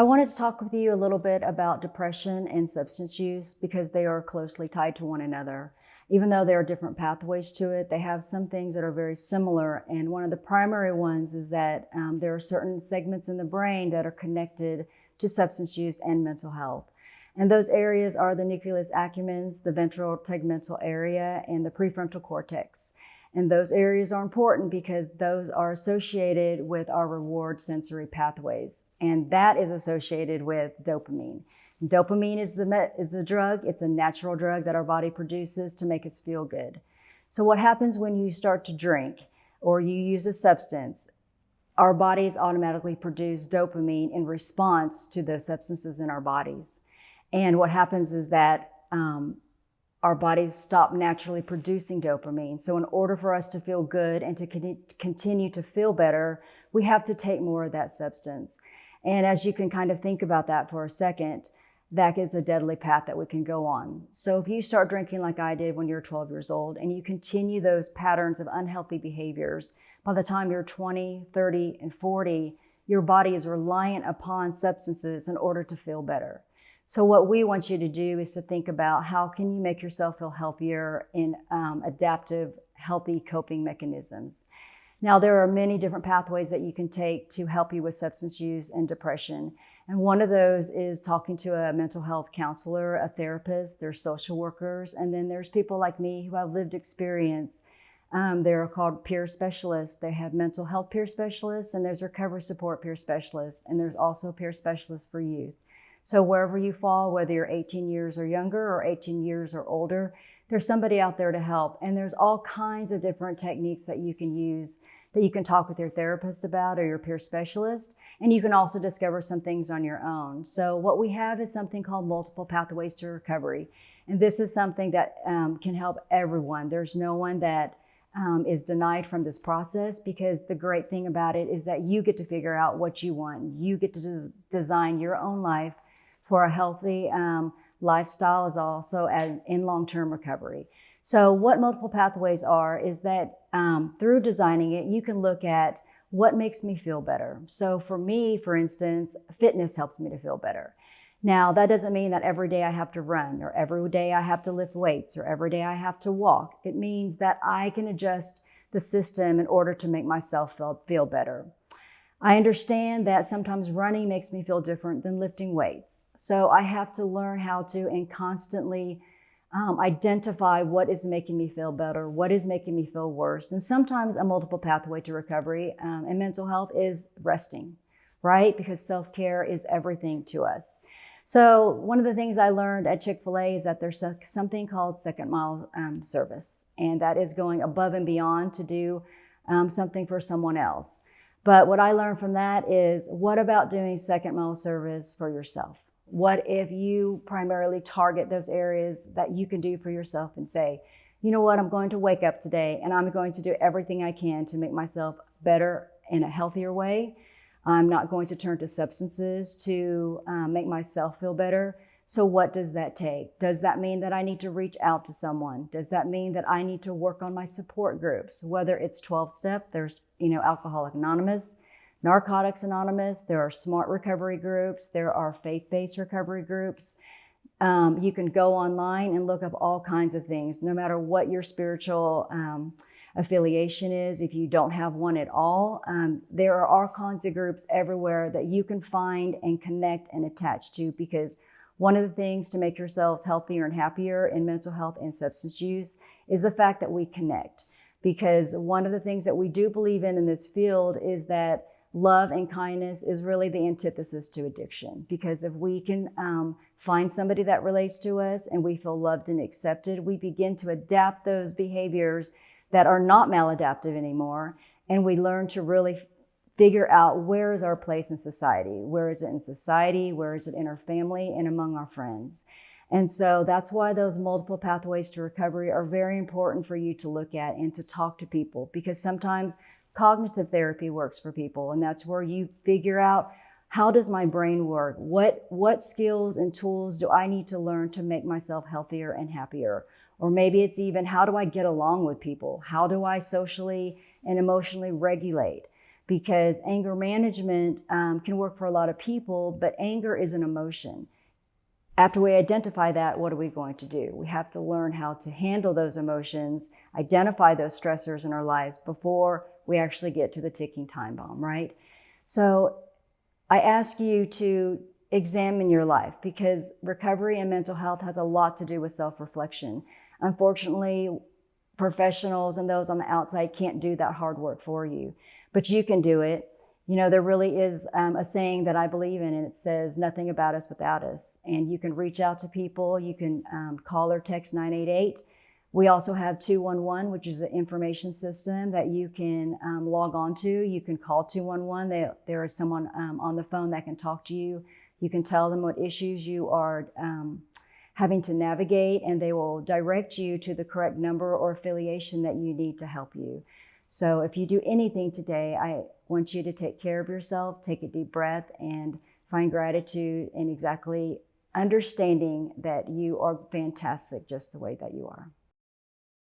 I wanted to talk with you a little bit about depression and substance use because they are closely tied to one another. Even though there are different pathways to it, they have some things that are very similar. And one of the primary ones is that there are certain segments in the brain that are connected to substance use and mental health. And those areas are the nucleus accumbens, the ventral tegmental area, and the prefrontal cortex. And those areas are important because those are associated with our reward sensory pathways. And that is associated with dopamine. Dopamine is the drug. It's a natural drug that our body produces to make us feel good. So what happens when you start to drink or you use a substance? Our bodies automatically produce dopamine in response to those substances in our bodies. And what happens is that our bodies stop naturally producing dopamine. So in order for us to feel good and to continue to feel better, we have to take more of that substance. And as you can kind of think about that for a second, that is a deadly path that we can go on. So if you start drinking like I did when you're 12 years old and you continue those patterns of unhealthy behaviors, by the time you're 20, 30, and 40, your body is reliant upon substances in order to feel better. So what we want you to do is to think about how can you make yourself feel healthier in adaptive, healthy coping mechanisms. Now, there are many different pathways that you can take to help you with substance use and depression. And one of those is talking to a mental health counselor, a therapist, there's social workers, and then there's people like me who have lived experience. They're called peer specialists. They have mental health peer specialists, and there's recovery support peer specialists, and there's also peer specialists for youth. So wherever you fall, whether you're 18 years or younger or 18 years or older, there's somebody out there to help. And there's all kinds of different techniques that you can use that you can talk with your therapist about or your peer specialist. And you can also discover some things on your own. So what we have is something called multiple pathways to recovery. And this is something that can help everyone. There's no one that is denied from this process, because the great thing about it is that you get to figure out what you want. You get to design your own life for a healthy lifestyle, is also in long-term recovery. So what multiple pathways are is that through designing it, you can look at what makes me feel better. So for me, for instance, fitness helps me to feel better. Now, that doesn't mean that every day I have to run, or every day I have to lift weights, or every day I have to walk. It means that I can adjust the system in order to make myself feel better. I understand that sometimes running makes me feel different than lifting weights. So I have to learn how to and constantly identify what is making me feel better, what is making me feel worse. And sometimes a multiple pathway to recovery and mental health is resting, right? Because self-care is everything to us. So one of the things I learned at Chick-fil-A is that there's something called second mile service. And that is going above and beyond to do something for someone else. But what I learned from that is, what about doing second mile service for yourself? What if you primarily target those areas that you can do for yourself and say, you know what, I'm going to wake up today and I'm going to do everything I can to make myself better in a healthier way. I'm not going to turn to substances to make myself feel better. So what does that take? Does that mean that I need to reach out to someone? Does that mean that I need to work on my support groups? Whether it's 12-step, there's Alcoholics Anonymous, Narcotics Anonymous, there are SMART recovery groups, there are faith-based recovery groups. You can go online and look up all kinds of things, no matter what your spiritual affiliation is. If you don't have one at all, there are all kinds of groups everywhere that you can find and connect and attach to, because one of the things to make yourselves healthier and happier in mental health and substance use is the fact that we connect. Because one of the things that we do believe in this field is that love and kindness is really the antithesis to addiction. Because if we can find somebody that relates to us and we feel loved and accepted, we begin to adapt those behaviors that are not maladaptive anymore. And we learn to really figure out, where is our place in society? Where is it in society? Where is it in our family and among our friends? And so that's why those multiple pathways to recovery are very important for you to look at and to talk to people, because sometimes cognitive therapy works for people. And that's where you figure out, how does my brain work? What skills and tools do I need to learn to make myself healthier and happier? Or maybe it's even, how do I get along with people? How do I socially and emotionally regulate? because anger management can work for a lot of people, but anger is an emotion. After we identify that, what are we going to do? We have to learn how to handle those emotions, identify those stressors in our lives before we actually get to the ticking time bomb, right? So I ask you to examine your life, because recovery and mental health has a lot to do with self-reflection. Unfortunately, professionals and those on the outside can't do that hard work for you, but you can do it. You know, there really is a saying that I believe in, and it says, nothing about us without us. And you can reach out to people. You can call or text 988. We also have 211, which is an information system that you can log on to. You can call 211. There is someone on the phone that can talk to you. You can tell them what issues you are having to navigate, and they will direct you to the correct number or affiliation that you need to help you. So if you do anything today, I want you to take care of yourself, take a deep breath, and find gratitude in exactly understanding that you are fantastic just the way that you are.